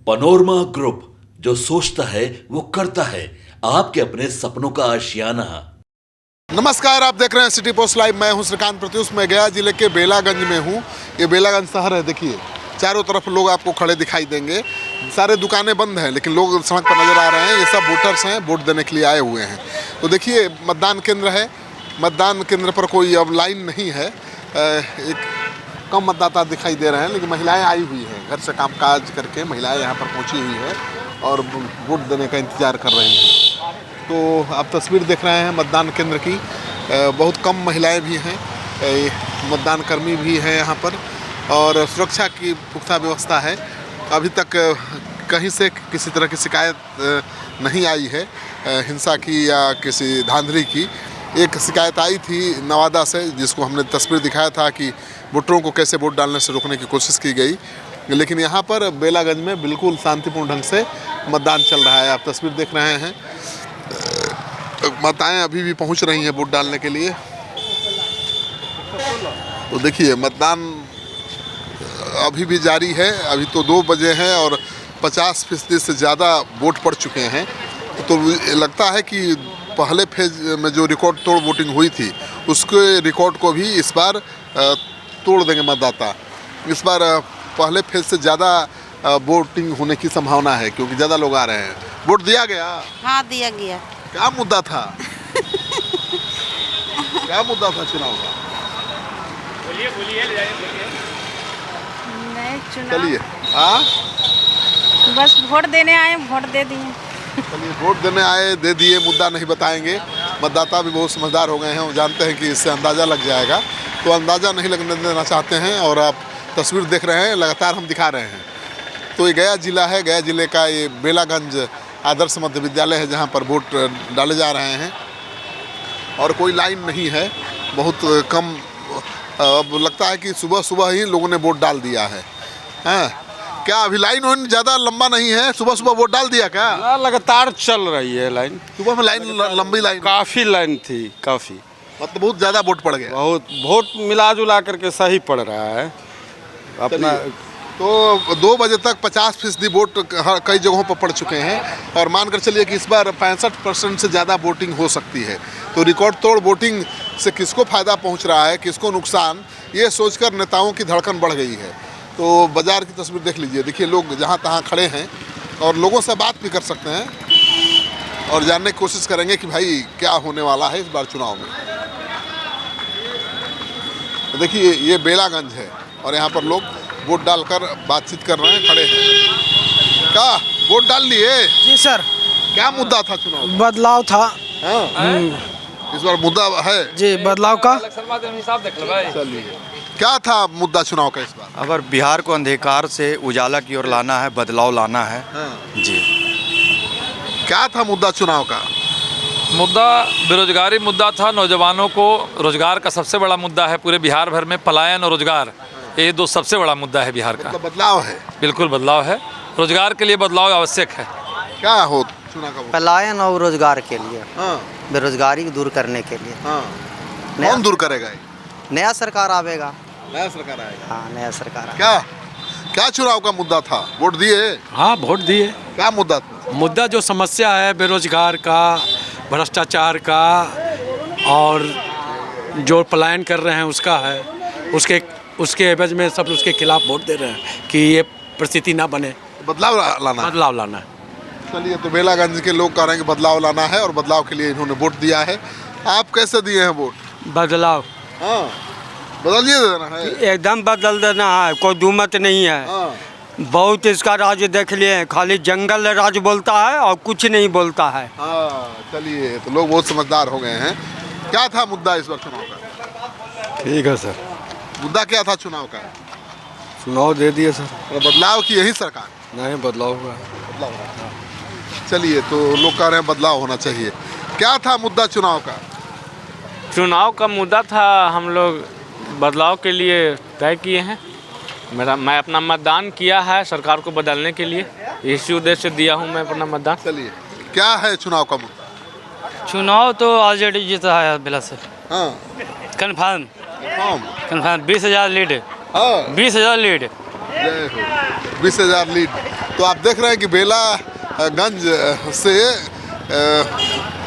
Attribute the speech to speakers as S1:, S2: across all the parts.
S1: Panorama group, जो सोचता है वो करता है। आपके अपने सपनों का आशियाना।
S2: नमस्कार, आप देख रहे हैं सिटी पोस्ट लाइव। मैं हूं श्रीकांत प्रत्युष। मैं गया जिले के बेलागंज में हूं। ये बेलागंज शहर है। देखिए चारों तरफ लोग आपको खड़े दिखाई देंगे। सारे दुकानें बंद हैं लेकिन लोग सड़क पर नज़र आ रहे हैं। ये सब वोटर्स हैं, वोट देने के लिए आए हुए हैं। तो देखिए मतदान केंद्र है। मतदान केंद्र पर कोई अब लाइन नहीं है। एक कम मतदाता दिखाई दे रहे हैं लेकिन महिलाएं आई हुई हैं। घर से कामकाज करके महिलाएं यहाँ पर पहुँची हुई हैं और वोट देने का इंतज़ार कर रही हैं। तो आप तस्वीर देख रहे हैं मतदान केंद्र की। बहुत कम महिलाएं भी हैं, मतदान कर्मी भी हैं यहाँ पर और सुरक्षा की पुख्ता व्यवस्था है। अभी तक कहीं से किसी तरह की शिकायत नहीं आई है हिंसा की या किसी धांधली की। एक शिकायत आई थी नवादा से, जिसको हमने तस्वीर दिखाया था कि वोटरों को कैसे वोट डालने से रोकने की कोशिश की गई। लेकिन यहाँ पर बेलागंज में बिल्कुल शांतिपूर्ण ढंग से मतदान चल रहा है। आप तस्वीर देख रहे हैं। माताएं अभी भी पहुंच रही हैं वोट डालने के लिए। तो देखिए मतदान अभी भी जारी है। अभी तो 2 बजे हैं और 50% से ज़्यादा वोट पड़ चुके हैं। तो लगता है कि पहले फेज में जो रिकॉर्ड तोड़ वोटिंग हुई थी उसके रिकॉर्ड को भी इस बार तोड़ देंगे मतदाता। इस बार पहले फेज से ज़्यादा वोटिंग होने की संभावना है क्योंकि ज़्यादा लोग आ रहे हैं। वोट दिया गया?
S3: हाँ, दिया गया।
S2: क्या मुद्दा था? क्या मुद्दा था चुनाव का? बोलिए।
S3: नहीं, चुनाव
S2: चलिए। हाँ,
S3: बस वोट देने आए, वोट दे दिए।
S2: चलिए वोट देने आए, दे दिए। मुद्दा नहीं बताएंगे। मतदाता भी बहुत समझदार हो गए हैं। वो जानते हैं कि इससे अंदाज़ा लग जाएगा, तो अंदाज़ा नहीं लगने देना चाहते हैं। और आप तस्वीर देख रहे हैं, लगातार हम दिखा रहे हैं। तो ये गया जिला है। गया जिले का ये बेलागंज आदर्श मध्य विद्यालय है जहाँ पर वोट डाले जा रहे हैं और कोई लाइन नहीं है। बहुत कम। अब लगता है कि सुबह सुबह ही लोगों ने वोट डाल दिया है। हाँ, क्या अभी लाइन ज़्यादा लंबा नहीं है? सुबह सुबह वोट डाल दिया क्या?
S4: लगातार चल रही है लाइन।
S2: सुबह में लाइन लंबी लाइन
S4: काफ़ी लाइन थी, काफ़ी
S2: मतलब बहुत ज़्यादा वोट पड़ गया।
S4: बहुत वोट मिला जुला करके सही पड़ रहा है अपना।
S2: तो 2 बजे तक 50% वोट कई जगहों पर पड़ चुके हैं और मानकर चलिए कि इस बार 65% से ज़्यादा वोटिंग हो सकती है। तो रिकॉर्ड तोड़ वोटिंग से किसको फ़ायदा पहुंच रहा है, किसको नुकसान, ये सोचकर नेताओं की धड़कन बढ़ गई है। तो बाज़ार की तस्वीर देख लीजिए। देखिए लोग जहां तहां खड़े हैं और लोगों से बात भी कर सकते हैं और जानने की कोशिश करेंगे कि भाई क्या होने वाला है इस बार चुनाव में। तो देखिए ये बेलागंज है और यहाँ पर लोग वोट डालकर बातचीत कर रहे हैं, खड़े हैं। क्या वोट डाल लिए?
S5: जी सर।
S2: क्या मुद्दा था चुनाव?
S5: बदलाव था।
S2: हाँ? इस बार मुद्दा है
S5: जी बदलाव का।
S2: चलिए, क्या था मुद्दा चुनाव का इस बार?
S6: अगर बिहार को अंधकार से उजाला की ओर लाना है, बदलाव लाना है।
S2: हाँ।
S6: जी,
S2: क्या था मुद्दा चुनाव का?
S7: मुद्दा बेरोजगारी मुद्दा था। नौजवानों को रोजगार का सबसे बड़ा मुद्दा है। पूरे बिहार भर में पलायन और रोजगार, ये 2 सबसे बड़ा मुद्दा है बिहार का।
S2: मतलब बदलाव है।
S7: बिल्कुल बदलाव है। रोजगार के लिए बदलाव आवश्यक है।
S2: क्या हो चुनाव का?
S8: पलायन और रोजगार के लिए,
S2: हाँ।
S8: बेरोजगारी दूर करने के लिए।
S2: हाँ। कौन दूर करेगा ये?
S8: नया सरकार आवेगा।
S2: नया सरकार आएगा।
S8: हाँ, नया सरकार आएगा।
S2: क्या क्या चुनाव का मुद्दा था? वोट दिए?
S9: हाँ, वोट दिए।
S2: क्या मुद्दा था?
S9: मुद्दा जो समस्या है बेरोजगार का, भ्रष्टाचार का और जो पलायन कर रहे हैं उसका है। उसके एवज में सब उसके खिलाफ वोट दे रहे हैं कि ये परिस्थिति ना बने।
S2: बदलाव लाना है।
S9: बदलाव लाना है।
S2: चलिए, तो बेलागंज के लोग कह रहे हैं कि बदलाव लाना है और बदलाव के लिए इन्होंने वोट दिया है। आप कैसे दिए हैं वोट?
S5: बदलाव।
S2: हाँ, बदलिए देना है।
S5: एकदम बदल देना है, कोई दुमत नहीं है।
S2: हाँ।
S5: बहुत इसका राज्य देख लिए, खाली जंगल राज बोलता है और कुछ नहीं बोलता है।
S2: हाँ, चलिए, तो लोग बहुत समझदार हो गए हैं। क्या था मुद्दा इस बार चुनाव का?
S9: ठीक है सर।
S2: मुद्दा क्या था चुनाव का?
S9: चुनाव दे दिए सर।
S2: और बदलाव की यही सरकार?
S9: नहीं, बदलाव हुआ।
S2: बदलाव होना। चलिए, तो लोग कह रहे हैं बदलाव होना चाहिए। क्या था मुद्दा चुनाव का?
S10: चुनाव का मुद्दा था, हम लोग बदलाव के लिए तय किए हैं। मैं अपना मतदान किया है सरकार को बदलने के लिए। इसी उद्देश्य से दिया हूं मैं अपना मतदान।
S2: चलिए, क्या है चुनाव का मुद्दा?
S5: चुनाव तो ऑलरेडी जीता है बिला से।
S2: हाँ।
S5: कन्फर्म।
S2: कौन?
S5: Confirm 20,000 lead.
S2: हाँ।
S5: 20,000 लीड।
S2: जय हो। 20,000 लीड। तो आप देख रहे हैं कि बेलागंज से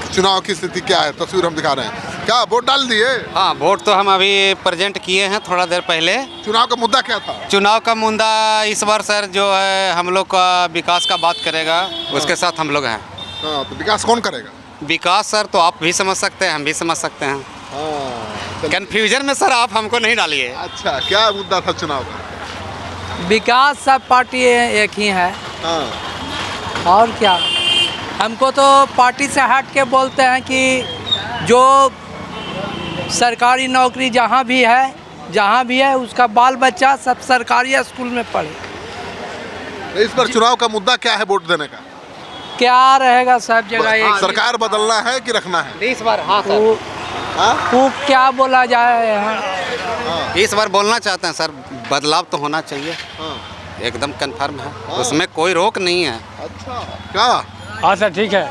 S2: चुनाव की स्थिति क्या है, तस्वीर हम दिखा रहे हैं। क्या वोट डाल दिए?
S11: हाँ, वोट तो हम अभी प्रेजेंट किए हैं थोड़ा देर पहले।
S2: चुनाव का मुद्दा क्या था?
S11: चुनाव का मुद्दा इस बार सर जो है हम लोग का विकास का बात करेगा, उसके साथ हम लोग हैं।
S2: हाँ, तो विकास कौन करेगा?
S11: विकास सर तो आप भी समझ सकते हैं, हम भी समझ सकते हैं।
S2: हाँ,
S11: कन्फ्यूजन में सर आप हमको नहीं डालिए।
S2: अच्छा, क्या मुद्दा था चुनाव का?
S12: विकास सब पार्टी एक ही है।
S2: हाँ।
S12: और क्या, हमको तो पार्टी से हट के बोलते हैं कि जो सरकारी नौकरी जहाँ भी है उसका बाल बच्चा सब सरकारी स्कूल में पढ़े।
S2: इस पर चुनाव का मुद्दा क्या है वोट देने का?
S12: क्या रहेगा सब जगह एक
S2: सरकार बदलना है कि रखना है?
S11: इस बार हाँ सर,
S12: वो क्या बोला जाए यहाँ?
S11: इस बार बोलना चाहते हैं सर, बदलाव तो होना चाहिए। एकदम कन्फर्म है, उसमें कोई रोक नहीं है।
S2: अच्छा, क्या?
S5: हाँ सर, ठीक है।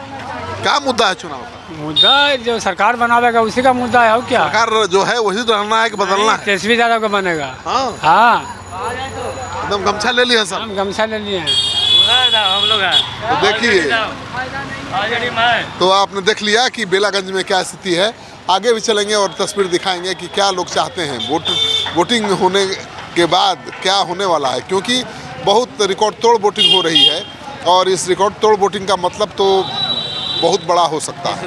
S2: क्या मुद्दा है चुनाव का?
S5: मुद्दा जो सरकार बनावेगा उसी का मुद्दा है। और क्या,
S2: सरकार जो है वही रहना है कि बदलना है?
S5: तेजस्वी यादव का बनेगा।
S2: हाँ, एकदम गमछा ले लिया सब।
S5: हम गमछा ले लिए हैं। हम लोग
S2: तो देखिए, तो आपने देख लिया कि बेलागंज में क्या स्थिति है। आगे भी चलेंगे और तस्वीर दिखाएंगे कि क्या लोग चाहते हैं वोटिंग होने के बाद क्या होने वाला है, क्योंकि बहुत रिकॉर्ड तोड़ वोटिंग हो रही है और इस रिकॉर्ड तोड़ वोटिंग का मतलब तो बहुत बड़ा हो सकता है।